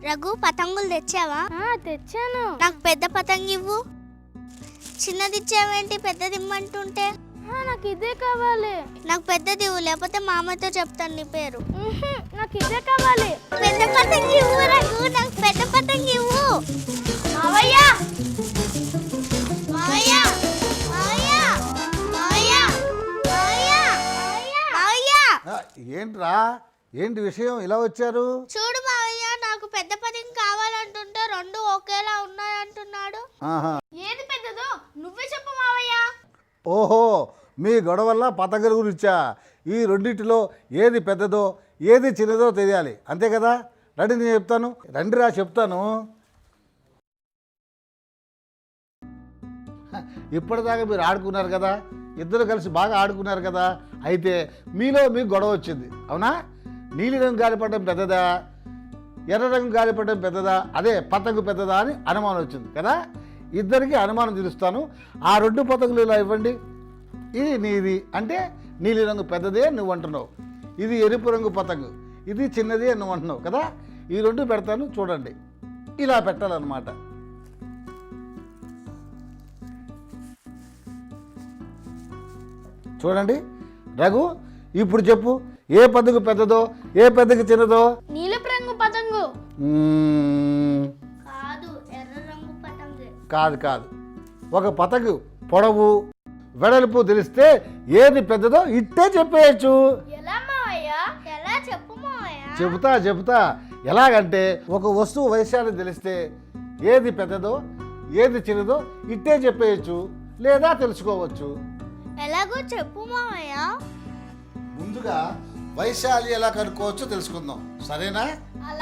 రఘు పతంగులు తెచ్చావా? తెచ్చాను. నాకు పెద్ద పతంగి ఇవ్వు. చిన్నది ఇచ్చావేంటి? పెద్దది ఇమ్మంటుంటే. నాకు ఇదే కావాలి. నాకు పెద్దది ఇవ్వు, లేకపోతే మామతో చెప్తాను నీ పేరు. నాకు ఇదే కావాలి. పెద్ద పతంగి ఇవ్వు రఘు, నాకు పెద్ద పతంగి ఇవ్వు. మావయ్య మావయ్య మావయ్య మావయ్య మావయ్య మావయ్య. ఏంట్రా, ఏంటి విషయం ఇలా వచ్చారు? చూడు మావయ్య, నాకు పెద్ద పతంగి కావాలంటుంటే రెండు ఒకేలా ఉన్నాయంటున్నాడు. ఏది పెద్దదో నువ్వే చెప్పు మావయ్య. ఓహో, మీ గొడవల్ల పతంగుల గురించా? ఈ రెండింటిలో ఏది పెద్దదో ఏది చిన్నదో తెలియాలి, అంతే కదా? రండి, నేను చెప్తాను. రండిరా చెప్తాను. ఇప్పటిదాకా మీరు ఆడుకున్నారు కదా, ఇద్దరు కలిసి బాగా ఆడుకున్నారు కదా. అయితే మీలో మీకు గొడవ వచ్చింది, అవునా? నీలి రంగు గాలిపటం పెద్దదా, ఎర్ర రంగు గాలిపటం పెద్దదా, అదే పతంగు పెద్దదా అని అనుమానం వచ్చింది కదా. ఇద్దరికి అనుమానం తీరుస్తాను. ఆ రెండు పతంగులు ఇలా ఇవ్వండి. ఇది నీది అంటే నీలి రంగు పెద్దదే నువ్వు అంటున్నావు, ఇది ఎరుపు రంగు పతంగు, ఇది చిన్నదే నువ్వు అంటున్నావు కదా. ఈ రెండు పెడతాను, చూడండి. ఇలా పెట్టాలన్నమాట. చూడండి రఘు, ఇప్పుడు చెప్పు, ఏ పతంగు పెద్దదో ఏ పతంగు చిన్నదో? నీలపు రంగు పతంగు. కాదు, ఎర్ర రంగు పతంగి. కాదు కాదు, ఒక పతంగు పొడవు వెడల్పు తెలిస్తే ఏది పెద్దదో ఇట్టే చెప్పేయచ్చు. ఎలా మావయ్య? ఎలా చెప్పు మావయ్య? చెబుతా. ఎలాగంటే ఒక వస్తువు వైశాల్యం తెలిస్తే ఏది పెద్దదో ఏది చిన్నదో ఇట్టే చెప్పేయచ్చు, లేదా తెలుసుకోవచ్చు. ఎలాగో చెప్పు మావయ్య. ముందుగా వైశాల్యం ఎలా కనుక్కోవచ్చో తెలుసుకుందాం, సరేనా?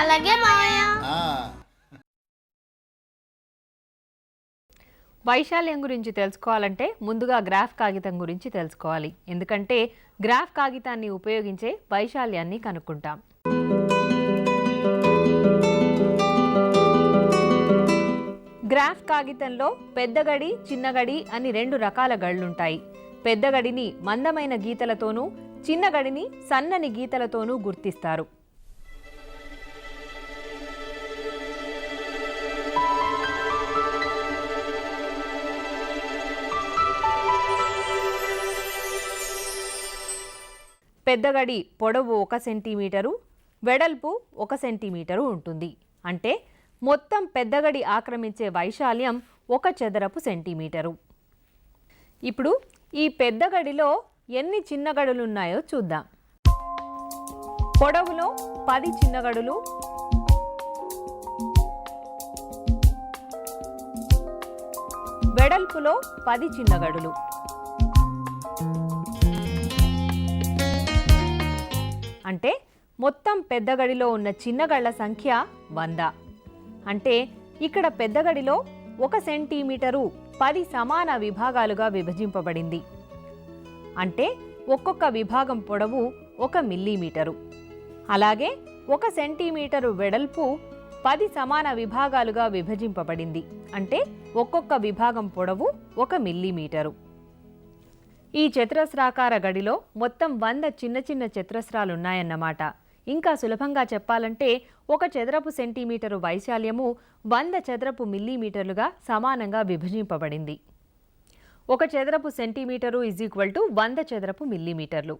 అలాగే మావయ్య. వైశాల్యం గురించి తెలుసుకోవాలంటే ముందుగా గ్రాఫ్ కాగితం గురించి తెలుసుకోవాలి. ఎందుకంటే గ్రాఫ్ కాగితాన్ని ఉపయోగించే వైశాల్యాన్ని కనుక్కుంటాం. గ్రాఫ్ కాగితంలో పెద్ద గడి చిన్న గడి అని రెండు రకాల గళ్ళుంటాయి. పెద్ద గడిని మందమైన గీతలతోనూ చిన్న గడిని సన్నని గీతలతోనూ గుర్తిస్తారు. పెద్ద గడి పొడవు 1 సెంటీమీటరు, వెడల్పు 1 సెంటీమీటరు ఉంటుంది. అంటే మొత్తం పెద్ద గడి ఆక్రమించే వైశాల్యం 1 చదరపు సెంటీమీటరు. ఇప్పుడు ఈ పెద్ద గడిలో ఎన్ని చిన్న గడులున్నాయో చూద్దాం. పొడవులో 10 చిన్న గడులు, వెడల్పులో 10 చిన్న గడులు. అంటే మొత్తం పెద్ద గడిలో ఉన్న చిన్న గళ్ల సంఖ్య 100. అంటే ఇక్కడ పెద్ద గడిలో 1 సెంటీమీటరు 10 సమాన విభాగాలుగా విభజింపబడింది. అంటే ఒక్కొక్క విభాగం పొడవు 1 మిల్లీమీటరు. అలాగే 1 సెంటీమీటరు వెడల్పు 10 సమాన విభాగాలుగా విభజింపబడింది. అంటే ఒక్కొక్క విభాగం పొడవు 1 మిల్లీమీటరు. ఈ చతురస్రాకార గడిలో మొత్తం 100 చిన్న చిన్న చతురస్రాలున్నాయన్నమాట. ఇంకా సులభంగా చెప్పాలంటే 1 చదరపు సెంటీమీటరు వైశాల్యము 100 చదరపు మిల్లీమీటర్లుగా సమానంగా విభజింపబడింది. 1 చదరపు సెంటీమీటరు = 100 చదరపు మిల్లీమీటర్లు.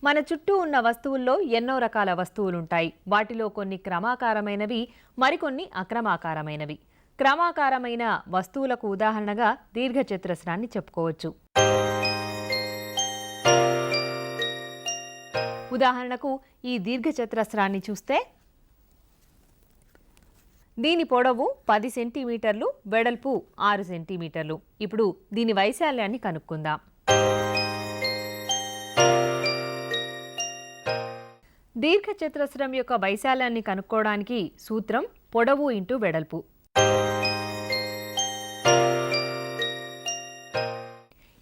మన చుట్టూ ఉన్న వస్తువుల్లో ఎన్నో రకాల వస్తువులుంటాయి. వాటిలో కొన్ని క్రమాకారమైనవి, మరికొన్ని అక్రమాకారమైనవి. క్రమాకారమైన వస్తువులకు ఉదాహరణగా దీర్ఘచతురస్రాన్ని చెప్పుకోవచ్చు. ఉదాహరణకు ఈ దీర్ఘచతురస్రాన్ని చూస్తే దీని పొడవు 10 సెంటీమీటర్లు, వెడల్పు 6 సెంటీమీటర్లు. ఇప్పుడు దీని వైశాల్యాన్ని కనుక్కుందాం. దీర్ఘచతురస్రం యొక్క వైశాల్యాన్ని కనుక్కోవడానికి సూత్రం పొడవు ఇంటూ వెడల్పు.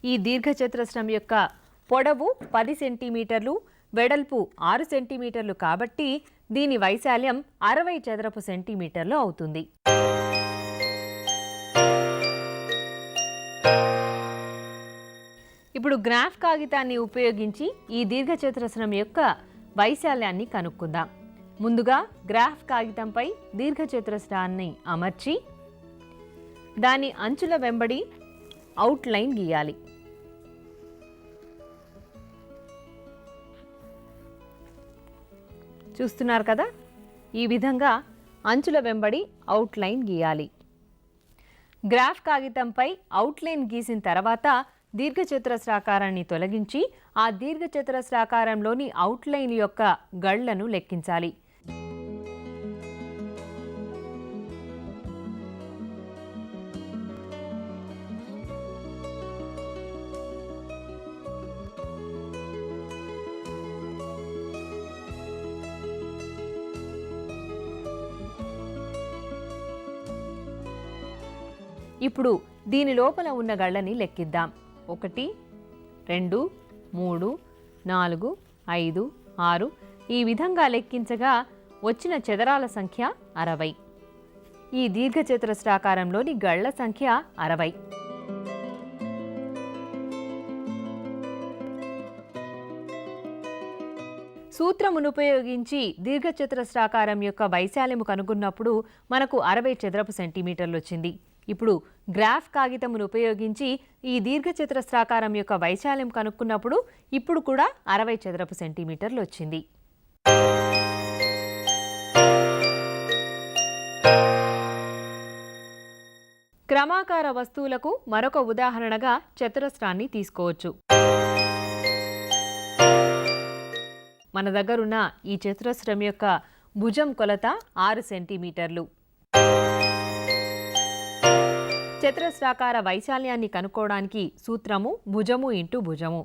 ఈ దీర్ఘచతురస్రం యొక్క పొడవు 10 సెంటీమీటర్లు, వెడల్పు 6 సెంటీమీటర్లు కాబట్టి దీని వైశాల్యం 60 చదరపు సెంటీమీటర్లు అవుతుంది. ఇప్పుడు గ్రాఫ్ కాగితాన్ని ఉపయోగించి ఈ దీర్ఘచతురస్రం యొక్క వైశాల్యాన్ని కనుక్కుందాం. ముందుగా గ్రాఫ్ కాగితంపై దీర్ఘచతురస్రాన్ని అమర్చి దాని అంచుల వెంబడి అవుట్లైన్ గీయాలి. చూస్తున్నారు కదా, ఈ విధంగా అంచుల వెంబడి అవుట్లైన్ గీయాలి. గ్రాఫ్ కాగితంపై అవుట్లైన్ గీసిన తర్వాత దీర్ఘచతురస్రాకారాన్ని తొలగించి ఆ దీర్ఘచతురస్రాకారంలోని అవుట్లైన్ యొక్క గళ్లను లెక్కించాలి. ఇప్పుడు దీని లోపల ఉన్న గళ్ళని లెక్కిద్దాం. 1, 2, 3, 4, 5, 6 ఈ విధంగా లెక్కించగా వచ్చిన చదరాల సంఖ్య 60. ఈ దీర్ఘచతురస్రాకారంలోని గళ్ల సంఖ్య 60. సూత్రమును ఉపయోగించి దీర్ఘచతురస్రాకారం యొక్క వైశాల్యము కనుగొన్నప్పుడు మనకు 60 చదరపు సెంటీమీటర్లు వచ్చింది. ఇప్పుడు గ్రాఫ్ కాగితమును ఉపయోగించి ఈ దీర్ఘచతురస్రాకారం యొక్క వైశాల్యం కనుక్కున్నప్పుడు ఇప్పుడు కూడా 60 చదరపు సెంటీమీటర్లు వచ్చింది. క్రమాకార వస్తువులకు మరొక ఉదాహరణగా చతురస్రాన్ని తీసుకోవచ్చు. మన దగ్గరున్న ఈ చతురస్రం యొక్క భుజం కొలత 6 సెంటీమీటర్లు. చతురస్రాకార వైశాల్యాన్ని కనుక్కోవడానికి సూత్రము భుజము ఇంటూ భుజము.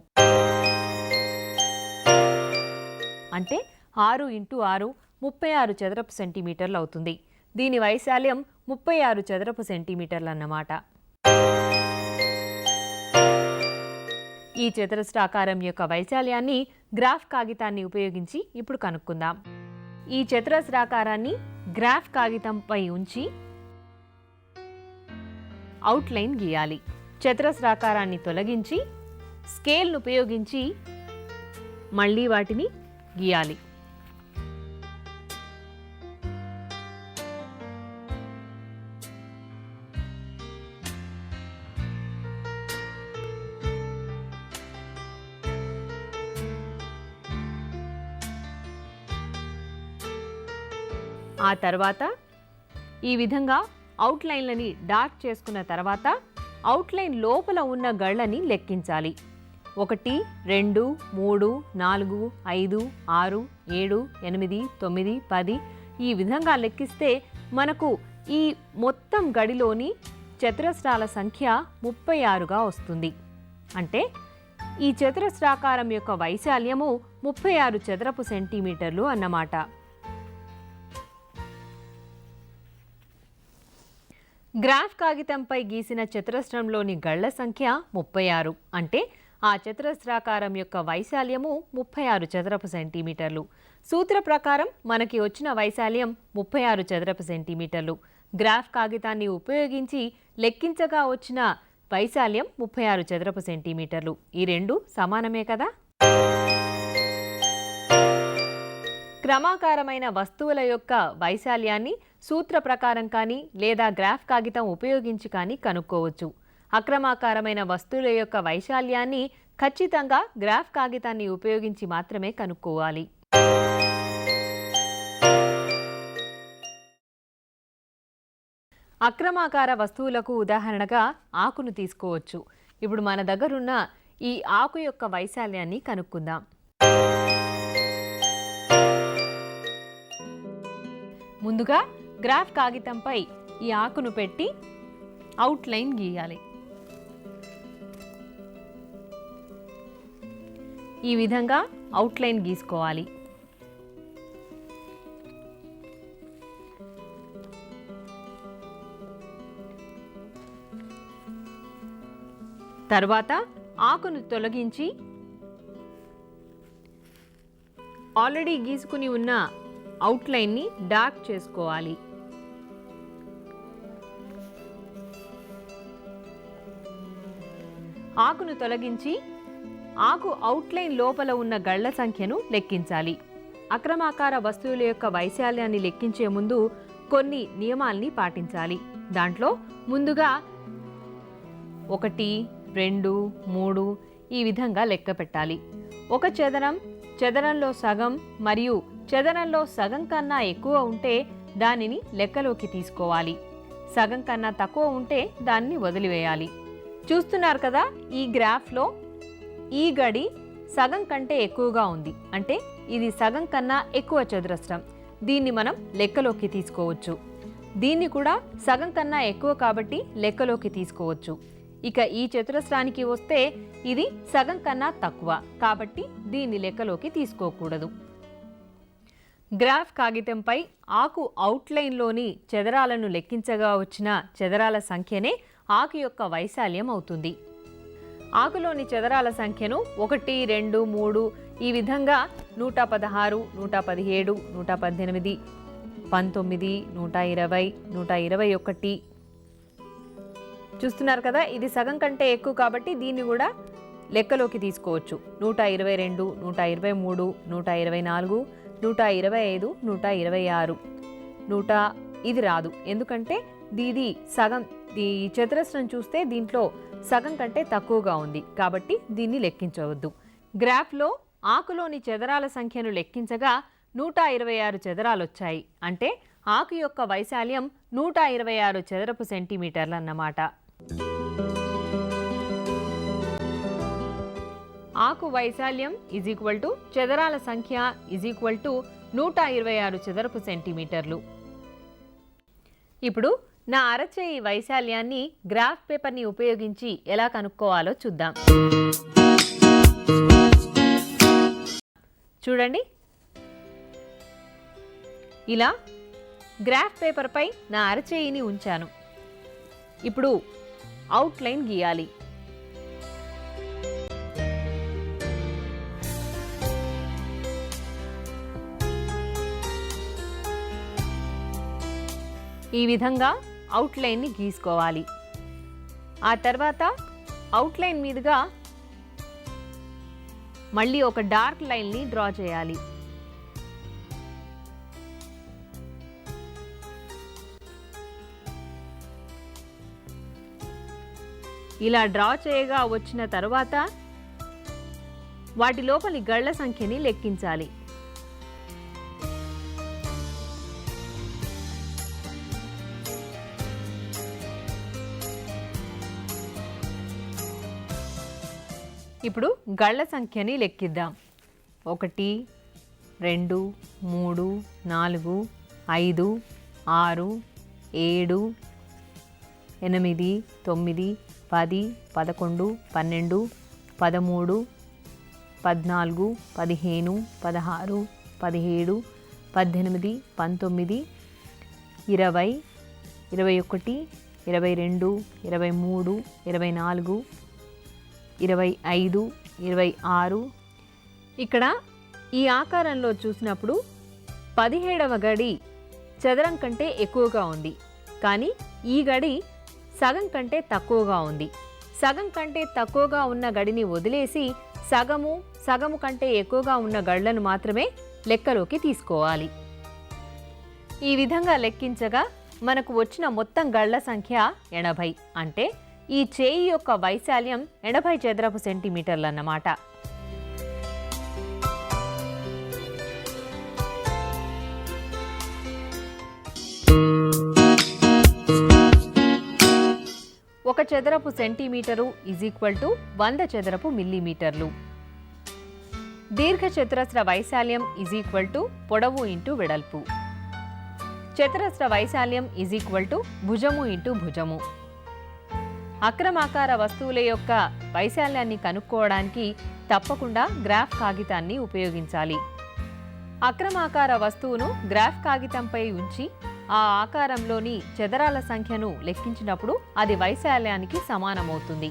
అంటే 6 ఇంటూ 6 36 చదరపు సెంటీమీటర్లు అవుతుంది. దీని వైశాల్యం 36 చదరపు సెంటీమీటర్లు అన్నమాట. ఈ చతురస్రాకారం యొక్క వైశాల్యాన్ని గ్రాఫ్ కాగితాన్ని ఉపయోగించి ఇప్పుడు కనుక్కుందాం. ఈ చతురస్రాకారాన్ని గ్రాఫ్ కాగితంపై ఉంచి అవుట్లైన్ గీయాలి. చతురస్రాకారాన్ని తొలగించి స్కేల్ను ఉపయోగించి మళ్ళీ వాటిని గీయాలి. ఆ తర్వాత ఈ విధంగా అవుట్లైన్లని డార్క్ చేసుకున్న తర్వాత అవుట్లైన్ లోపల ఉన్న గళ్ళని లెక్కించాలి. 1, 2, 3, 4, 5, 6, 7, 8, 9, 10 ఈ విధంగా లెక్కిస్తే మనకు ఈ మొత్తం గడిలోని చతురస్రాల సంఖ్య 36గా వస్తుంది. అంటే ఈ చతురస్రాకారం యొక్క వైశాల్యము 36 చదరపు సెంటీమీటర్లు అన్నమాట. గ్రాఫ్ కాగితంపై గీసిన చతురస్రంలోని గళ్ల సంఖ్య 36. అంటే ఆ చతురస్రాకారం యొక్క వైశాల్యము 36 చదరపు సెంటీమీటర్లు. సూత్ర ప్రకారం మనకి వచ్చిన వైశాల్యం 36 చదరపు సెంటీమీటర్లు. గ్రాఫ్ కాగితాన్ని ఉపయోగించి లెక్కించగా వచ్చిన వైశాల్యం 36 చదరపు సెంటీమీటర్లు. ఈ రెండు సమానమే కదా. క్రమాకారమైన వస్తువుల యొక్క వైశాల్యాన్ని సూత్ర ప్రకారం కానీ లేదా గ్రాఫ్ కాగితం ఉపయోగించి కానీ కనుక్కోవచ్చు. అక్రమాకారమైన వస్తువుల యొక్క వైశాల్యాన్ని ఖచ్చితంగా గ్రాఫ్ కాగితాన్ని ఉపయోగించి మాత్రమే కనుక్కోవాలి. అక్రమాకార వస్తువులకు ఉదాహరణగా ఆకును తీసుకోవచ్చు. ఇప్పుడు మన దగ్గరున్న ఈ ఆకు యొక్క వైశాల్యాన్ని కనుక్కుందాం. ముందుగా గ్రాఫ్ కాగితంపై ఈ ఆకును పెట్టి అవుట్లైన్ గీయాలి. ఈ విధంగా అవుట్లైన్ గీసుకోవాలి. తర్వాత ఆకును తొలగించి ఆల్రెడీ గీసుకుని ఉన్న అవుట్లైన్ని డార్క్ చేసుకోవాలి. ఆకును తొలగించి ఆకు అవుట్లైన్ లోపల ఉన్న గళ్ల సంఖ్యను లెక్కించాలి. అక్రమాకార వస్తువుల యొక్క వైశాల్యాన్ని లెక్కించే ముందు కొన్ని నియమాల్ని పాటించాలి. దాంట్లో ముందుగా 1, 2, 3 ఈ విధంగా లెక్క పెట్టాలి. ఒక చదరం, చదరంలో సగం మరియు చదరంలో సగం కన్నా ఎక్కువ ఉంటే దానిని లెక్కలోకి తీసుకోవాలి. సగం కన్నా తక్కువ ఉంటే దాన్ని వదిలివేయాలి. చూస్తున్నారు కదా, ఈ గ్రాఫ్లో ఈ గడి సగం కంటే ఎక్కువగా ఉంది, అంటే ఇది సగం కన్నా ఎక్కువ చతురస్రం. దీన్ని మనం లెక్కలోకి తీసుకోవచ్చు. దీన్ని కూడా సగం కన్నా ఎక్కువ కాబట్టి లెక్కలోకి తీసుకోవచ్చు. ఇక ఈ చతురస్రానికి వస్తే ఇది సగం కన్నా తక్కువ కాబట్టి దీన్ని లెక్కలోకి తీసుకోకూడదు. గ్రాఫ్ కాగితంపై ఆకు అవుట్లైన్లోని చదరాలను లెక్కించగా వచ్చిన చదరాల సంఖ్యనే ఆకు యొక్క వైశాల్యం అవుతుంది. ఆకులోని చదరాల సంఖ్యను 1, 2, 3 ఈ విధంగా 116, 117, 118, 19, 120, 121 చూస్తున్నారు కదా, ఇది సగం కంటే ఎక్కువ కాబట్టి దీన్ని కూడా లెక్కలోకి తీసుకోవచ్చు. 122, 123, 124, 125, 126, ఇది రాదు, ఎందుకంటే దీది సగం. ఈ చతురస్రం చూస్తే దీంట్లో సగం కంటే తక్కువగా ఉంది కాబట్టి దీన్ని లెక్కించవద్దు. గ్రాఫ్లో ఆకులోని చదరాల సంఖ్యను లెక్కించగా 126 చదరాలు వచ్చాయి. అంటే ఆకు యొక్క వైశాల్యం 126 చదరపు సెంటీమీటర్లు అన్నమాట. ఆకు వైశాల్యం = చదరాల సంఖ్య = 126 చదరపు సెంటీమీటర్లు. ఇప్పుడు నా అరచేయి వైశాల్యాన్ని గ్రాఫ్ పేపర్ని ఉపయోగించి ఎలా కనుక్కోవాలో చూద్దాం. చూడండి, ఇలా గ్రాఫ్ పేపర్పై నా అరచేయిని ఉంచాను. ఇప్పుడు అవుట్లైన్ గీయాలి. ఈ విధంగా అవుట్లైన్ని గీసుకోవాలి. ఆ తర్వాత అవుట్లైన్ మీదుగా మళ్ళీ ఒక డార్క్ లైన్ని డ్రా చేయాలి. ఇలా డ్రా చేయగా వచ్చిన తరువాత వాటి లోపలి గళ్ల సంఖ్యని లెక్కించాలి. ఇప్పుడు గళ్ల సంఖ్యని లెక్కిద్దాం. 1, 2, 3, 4, 5, 6, 7, 8, 9, 10, 11, 12, 13, 14, 15, 16, 17, 18, 19, 20, 21, 22, 23, 24, 25, 26. ఇక్కడ ఈ ఆకారంలో చూసినప్పుడు 17వ గడి చదరం కంటే ఎక్కువగా ఉంది, కానీ ఈ గడి సగం కంటే తక్కువగా ఉంది. సగం కంటే తక్కువగా ఉన్న గడిని వదిలేసి సగము కంటే ఎక్కువగా ఉన్న గళ్లను మాత్రమే లెక్కలోకి తీసుకోవాలి. ఈ విధంగా లెక్కించగా మనకు వచ్చిన మొత్తం గళ్ల సంఖ్య 80. అంటే ఈ చేయి యొక్క వైశాల్యం 80 చదరపు సెంటీమీటర్లు అన్నమాట. ఒక చదరపు సెంటీమీటరు = 100 చదరపు మిల్లీమీటర్లు. దీర్ఘ చతురస్ర వైశాల్యం = పొడవు ఇంటూ వెడల్పు. చతురస్ర వైశాల్యం = భుజము ఇంటూ భుజము. అక్రమాకార వస్తువుల యొక్క వైశాల్యాన్ని కనుక్కోవడానికి తప్పకుండా గ్రాఫ్ కాగితాన్ని ఉపయోగించాలి. అక్రమాకార వస్తువును గ్రాఫ్ కాగితంపై ఉంచి ఆ ఆకారంలోని చదరాల సంఖ్యను లెక్కించినప్పుడు అది వైశాల్యానికి సమానమవుతుంది.